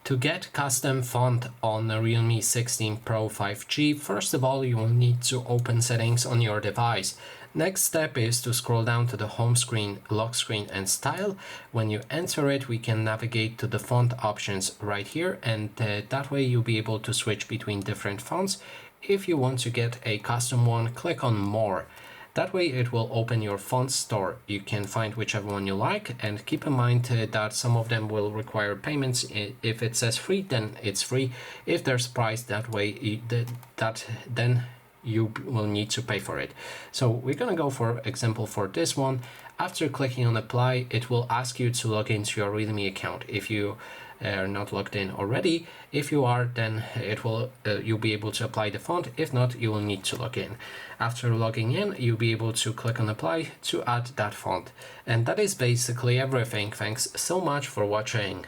To get custom font on the Realme 16 Pro 5G, first of all you will need to open settings on your device. Next step is to scroll down to the home screen, lock screen and style. When you enter it, we can navigate to the font options right here, and that way you'll be able to switch between different fonts. If you want to get a custom one, click on more. That way it will open your font store. You can find whichever one you like, and keep in mind that some of them will require payments. If it says free, then it's free. If there's price, that way then you will need to pay for it. So we're gonna go for example for this one. After clicking on apply, it will ask you to log into your Realme account if you are not logged in already. If you are, then it will you'll be able to apply the font. If not, you will need to log in. After logging in, you'll be able to click on apply to add that font. And that is basically everything. Thanks so much for watching.